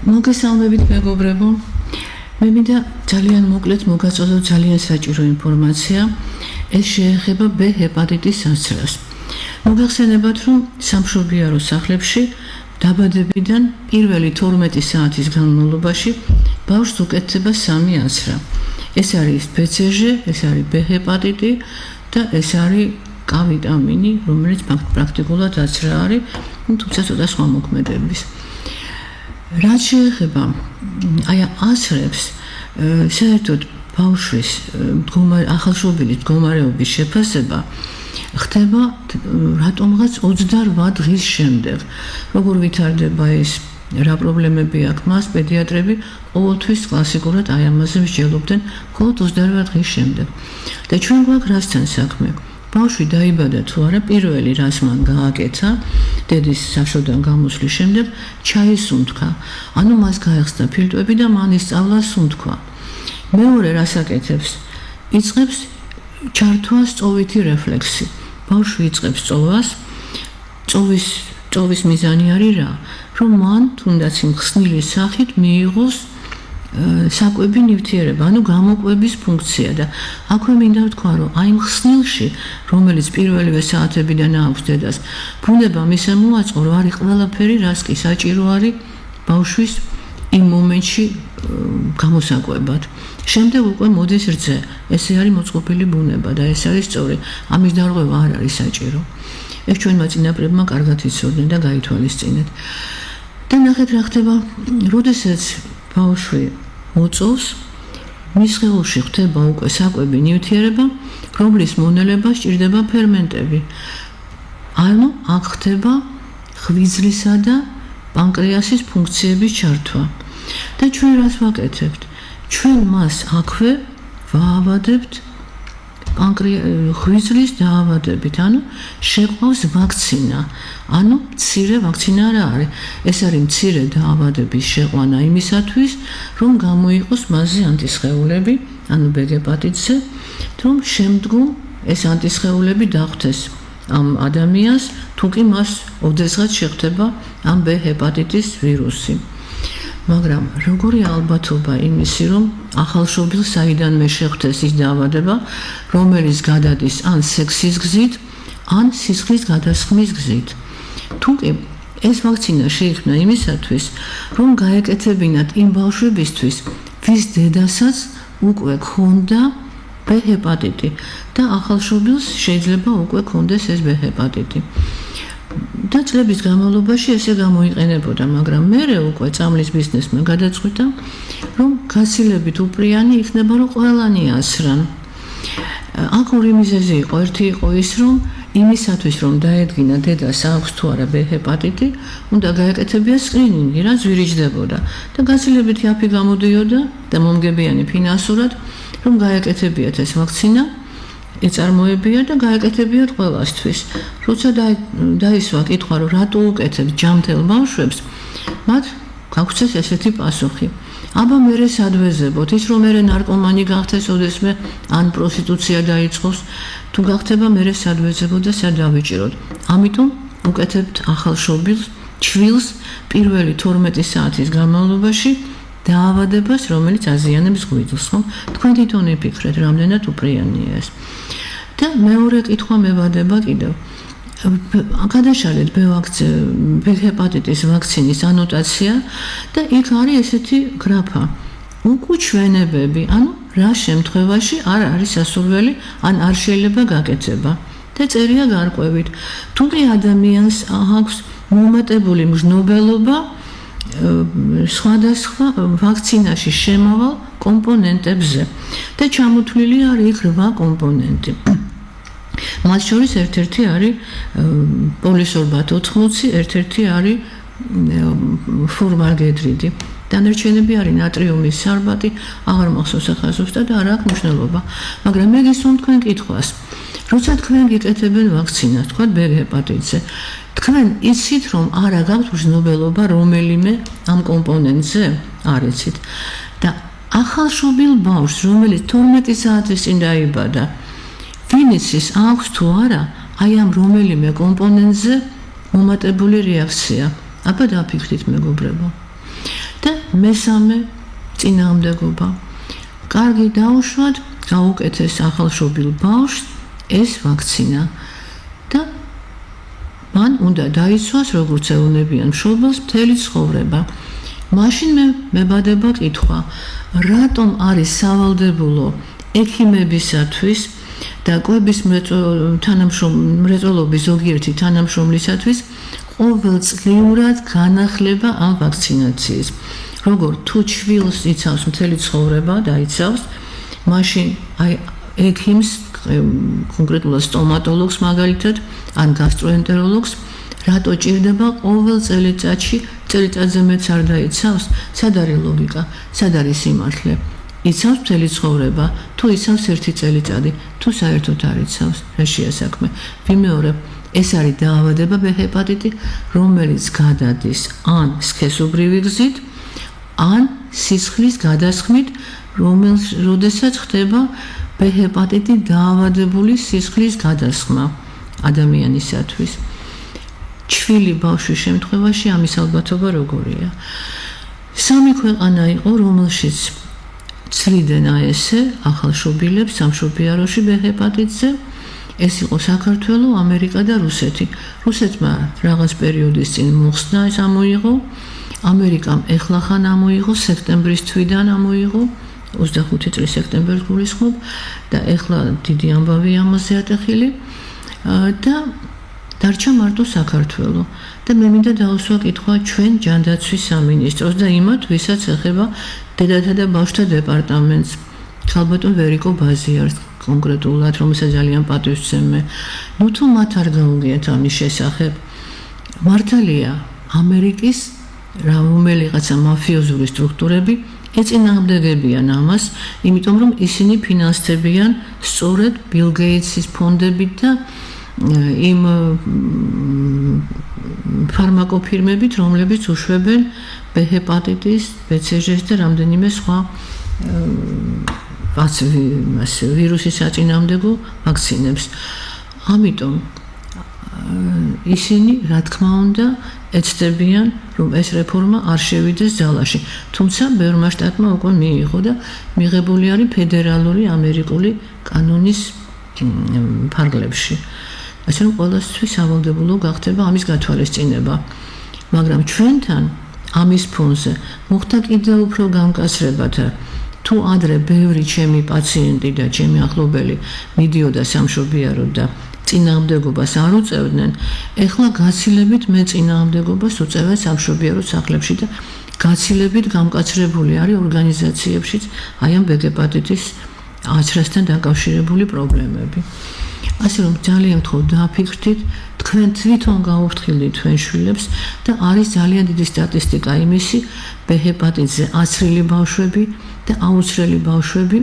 მოგესალმებით მეგობრებო. მე მინდა ძალიან მოკლედ მოგაწოდოთ ძალიან საჭირო ინფორმაცია. ეს შეეხება B ჰეპატიტის ასრას. მოგახსენებათ, რომ სამშობიარო სახლებში დაბადებიდან პირველი 12 საათის განმავლობაში ბავშვს უკეთდება 3 ასრა. ეს არის BCG, ეს არის B ჰეპატიტი და ეს არის K ვიტამინი, რომელიც პრაქტიკულად ასრა არის, თუმცა ცოტა სხვა მოქმედების. რაც შეეხება აი ასრებს, საერთოდ ბავშვის ახალშობილის მდგომარეობის შეფასება ხდება რატომღაც 28 დღის შემდეგ. როგორ ვითარდება ეს, რა პრობლემები აქვს მას, პედიატრები ყოველთვის კლასიკურად აი ამაზე მსჯელობდნენ მხოლოდ 28 დღის შემდეგ. და ჩვენ გვაქვს რასთან საქმე? ბავშვი დაიბადა თუ არა, პირველი რაც მან გააკეთა დედის საშოდან გამოსვლის შემდეგ ჩაისუნთქა. ანუ მას გაეხსნა ფილტვები და მან ისწავლა სუნთქვა. მეორე რას აკეთებს? იწყებს ჩართვას წოვითი რეფლექსი. ბავშვი იწყებს წოვას. წოვის მიზანი არის რა? რომ მან თუნდაც იმ ხსნილის სახით მიიღოს საკვები ნივთიერება, ანუ გამოკვების ფუნქცია და აქვე მინდა ვთქვა, რომ აი იმ ხსნილში, რომელიც პირველივე საათებიდან აქვს დედას, ბუნება მისე მოაწყო, რომ არის ყველაფერი, რაც კი საჭირო არის ბავშვის იმ მომენტში გამოსაკვებად. შემდეგ უკვე მოდის რძე. ესე არის მოწყობილი ბუნება და ეს არის სწორი. ამის დარღვევა არ არის საჭირო. ეს ჩვენმა წინაპრებმა კარგად იცოდნენ და გაითვალისწინეთ. და ნახეთ რა ხდება, როდესაც ბავშვი მოწოვს, მის სხეულში ხდება უკვე საკვები ნივთიერება, რომლის მონელება სჭირდება ფერმენტები. ანუ აქ ხდება ღვიძლისა და პანკრეასის ფუნქციების ჩართვა. და ჩვენ რას ვაკეთებთ? ჩვენ მას აქვე ვაავადებთ ღვიძლის დაავადებით, ანუ შეყვავს ვაქცინა. ანუ მცირე ვაქცინა რა არის? ეს არის მცირე დაავადების შეყვანა იმისათვის, რომ გამოიყოს მასზე ანტისხეულები, ანუ B ჰეპატიტზე, რომ შემდგომ ეს ანტისხეულები დახვდეს ამ ადამიანს, თუ კი მას ოდესღაც შეხვდება ამ B ჰეპატიტის ვირუსი. მაგრამ როგორი ალბათობა იმისი, რომ ახალშობილს საიდანვე შეხვდეს ის დაავადება, რომელიც გადადის ან სექსის გზით, ან სისხლის გადასხმის გზით. თუმცა ეს ვაქცინა შეიქმნა იმისათვის, რომ გაეკეთებინათ იმ ბავშვებისთვის, ვის დედასაც უკვე ჰქონდა B ჰეპატიტი და ახალშობილს შეიძლება უკვე ჰქონდეს ეს B ჰეპატიტი. და წლების განმავლობაში ესე გამოიყენებოდა, მაგრამ მერე უკვე წამლის ბიზნესმა გადაწყვიტა, რომ გაცილებით უპრიანი იქნება, რომ ყველანი ასრან. აქ ორი მიზეზი იყო. ერთი იყო ის, რომ იმისათვის, რომ დაედგინა დედას აქვს თუ არა B ჰეპატიტი, უნდა გაეკეთებია სკრინინგი, რაც ვირიჯდებოდა და გაცილებით იაფი გამოდიოდა და მომგებიანი ფინანსურად, რომ გაეკეთებიათ ეს ვაქცინა. ეწარმოებია და გაეკეთებიათ ყველასთვის. როცა დაისვა კითხვა, რომ რატო უკეთებთ ჯამთელ ბავშვებს, მათ გაგვცეს ესეთი პასუხი. აბა მერე სადვეზებოთ, ის რომ მერე ნარკომანი გახდეს, ოდესმე ან პროსტიტუცია დაიწყოს, თუ გახდება მერე სადვეზებოთ და სად დავიჭიროთ. ამიტომ უკეთებთ ახალშობილს, ჩვილს პირველი 12 საათის განმავლობაში დაავადებას, რომელიც აზიანებს ღვიძლს, ხო? თქვენ თვითონ იფიქრეთ, რამდენად უპრიანია ეს. და მეორე კითხვა მევადება კიდევ. გადაშალეთ B ჰეპატიტის ვაქცინის ანოტაცია და იქ არის ესეთი გრაფა. უკუჩვენებები, ანუ რა შემთხვევაში არ არის სასურველი, ან არ შეიძლება გაკეთება. და წერია გარკვევით. თუმცა ადამიანს აქვს მომატებული მგრძნობელობა სხვადასხვა ვაქცინაში შემავალ კომპონენტებზე და ჩამოთვლილი არის იქ 8 კომპონენტი. მათ შორის ერთ-ერთი არის პოლისორბატ 80, ერთ-ერთი არის ფორმალდეჰიდი. დანარჩენები არის ნატრიუმის სარბატი, აღარ მახსოვს ახლა ზუსტად და არ აქვს მნიშვნელობა. მაგრამ მე გესვამ თქვენ კითხვას. როცა თქვენ გიკეთებენ ვაქცინას, თქვა B ჰეპატიტზე, თქვენ იცით, რომ არა გაქვთ მგრძნობელობა რომელიმე ამ კომპონენტზე? არ იცით. და ახალშობილ ბავშვს, რომელიც 12 საათის წინ დაიბადა, ვინ იცის აქვს თუ არა აი ამ რომელიმე კომპონენტზე მომატებული რეაქცია? აბა დაფიქრდით მეგობრებო. და მესამე წინააღმდეგობა. კარგი დაუშვათ, გაუკეთეს ახალშობილ ბავშვს ეს ვაქცინა და მან უნდა დაიცვას როგორც ეუნებიან მშობელს მთელი ცხოვრება. მაშინ მე მებადება კითხვა, რატომ არის სავალდებულო ექიმებისათვის და კვების მრეწველობის ზოგიერთი თანამშრომლისათვის ყოველწლიურად განახლება ამ ვაქცინაციის. როგორ თუ ჩვილს იცავს მთელი ცხოვრება და იცავს, მაშინ აი ექიმს, კონკრეტულად სტომატოლოგს მაგალითად, ან გასტროენტეროლოგს, რატო ჭირდება ყოველ წელიწადზე მეც არ დაიცავს, სად არის ლოგიკა, სად არის სიმართლე. იცავს მთელი ცხოვრება, თუ იცავს ერთი წელიწადი, თუ საერთოდ არ იცავს, რაშია საქმე. ვიმეორებ, ეს არის დაავადება ბ ჰეპატიტი, რომელიც გადადის ან სქესობრივი გზით, ან სისხლის გადასხმით, როდესაც ხდება ბ ჰეპატიტი დაავადებული სისხლის გადასხმა ადამიანისათვის. ჩვილი ბავშვის შემთხვევაში ამის ალბათობა როგორია? 3 ქვეყანა იყო, რომელშიც ცრიდნენ ესე ახალშობილებს სამშობიაროში ბ ჰეპატიტზე. ეს იყო საქართველო, ამერიკა და რუსეთი. რუსეთმა რაღაც პერიოდის წინ მოხსნა ეს ამოიღო. ამერიკამ ეხლახან ამოიღო, სექტემბრის თვიდან ამოიღო, 25 წლის სექტემბერს გულისხმობ და ეხლა დიდი ამბავი ამაზე ატეხილი და დარჩა მარტო საქართველო. და მე მინდა დავუსვა კითხვა ჩვენ ჯანდაცვის სამინისტროს და იმათ, ვისაც ეხება დედათა და ბავშვთა დეპარტამენტს. ქალბატონ ვერიკო ბაზიარს კონკრეტულად, რომელსაც ძალიან პატივს ვცემ. ნუ თუ მათ არ გაუგიათ ამის შესახებ. მართალია, ამერიკის რომელიღაცა მაფიოზური სტრუქტურები ეწინააღმდეგებიან ამას, იმიტომ რომ ისინი ფინანსდებიან სწორედ ბილ გეიტსის ფონდებით და იმ ფარმაკოფირმებით, რომლებიც უშვებენ ბ ჰეპატიტის, ბცჟ-ს და რამდენიმე სხვა ვირუსის საწინააღმდეგო ვაქცინებს. ამიტომ ისინი, რა თქმა უნდა, ეცდებიან, რომ ეს რეფორმა არ შევიდეს ძალაში. თუმცა ბევრმა შტატმა უკვე მიიღო და მიღებული არის ფედერალური ამერიკული კანონის ფარგლებში. ასე რომ ყველასთვის სავალდებულო გახდება ამის გათვალისწინება. მაგრამ ჩვენთან ამის ფონზე მოხდა კიდევ უფრო გამკაცრებათა. თუ ადრე ბევრი ჩემი პაციენტი და ჩემი ახლობელი მიდიოდა სამშობიაროდ და წინააღმდეგობას არ უწევდნენ, ეხლა გაცილებით მე წინააღმდეგობას უწევენ სამშობიარო სახლებში და გაცილებით გამკაცრებული არის ორგანიზაციებშიც აი ამ ბ ჰეპატიტის აცრასთან დაკავშირებული პრობლემები. ასე რომ ძალიან თქო დააფიქრდით, თქვენ თვითონ გაუფრთხილდით თქვენ შვილებს და არის ძალიან დიდი სტატისტიკა იმისი, ბ ჰეპატიტზე აცრილი ბავშვები და აუცრელი ბავშვები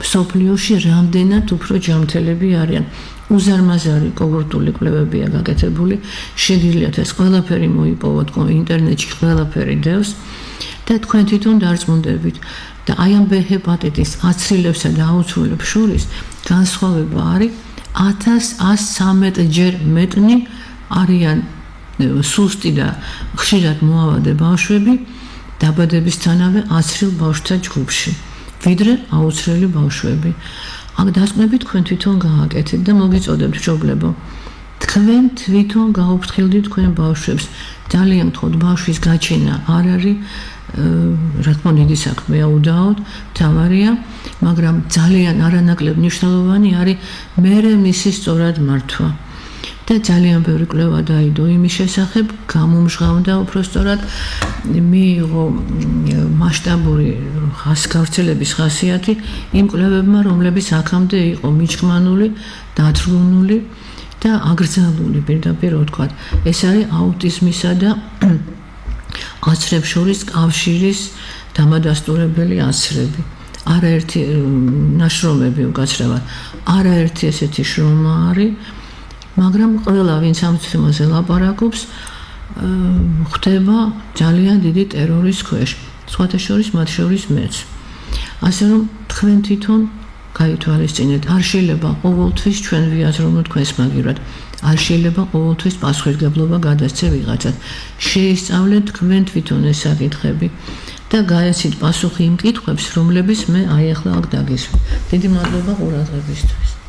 მსოფლიოში რამდენად უფრო ჯანმრთელები არიან. უზარმაზარი კოგორტული კვლევებია გაკეთებული, შეგიძლიათ ეს ყველაფერი მოიპოვოთ ინტერნეტში, ყველაფერი დევს და თქვენ თვითონ დარწმუნდებით. და აი ამ ბ ჰეპატიტის აცრილებსა და აუცრილებს შორის განსხვავება არის 1113-ჯერ მეტნი არიან სუსტი და ხშირად მოავადე ბავშვები დაბადებისთანავე აცრილ ბავშვთა ჯგუფში, ვიდრე აუცრელი ბავშვები. აქ დასკვნები თქვენ თვითონ გააკეთეთ და მოგიწოდებთ მშობლებო. თქვენ თვითონ გაუფრთხილდით თქვენ ბავშვებს. ძალიან თქოდ ბავშვის გაჩენა არ არის რა თქმა უნდა დიდი საქმეა უდაოდ, თავარია, მაგრამ ძალიან არანაკლებ მნიშვნელოვანი არის მერე მისი სწორად მართვა. და ძალიან ბევრი კვლევა დაიდო იმის შესახებ, გამომჟღავნდა უბრალოდ მიიღო მასშტაბური გავრცელების ხასიათი იმ კვლევებმა, რომლებიც აქამდე იყო მიჩქმანული, დათრგუნული და აკრძალული, პირდაპირ ვთქვა. ეს არის აუტიზმისა და აცრებს შორის კავშირის დამადასტურებელი აცრები. არაერთი ნაშრომები უკაცრავად, არაერთი ესეთი შრომა არის, მაგრამ ყველა ვინც ამ თემაზე ლაპარაკობს, ხდება ძალიან დიდი ტერორის ქვეშ, სხვათა შორის მათ შორის მეც. ასე რომ თქვენ თვითონ გაითვალისწინეთ, არ შეიძლება ყოველთვის ჩვენ ვიაზროვნოთ თქვენს მაგივრად, არ შეიძლება ყოველთვის პასუხისმგებლობა გადასცე ვიღაცად. შეისწავლეთ თქვენ თვითონ ეს საკითხები და გაეცით პასუხი იმ კითხვებს, რომლებიც მე აი ახლა აქ დაგისვი. დიდი მადლობა ყურადღებისთვის.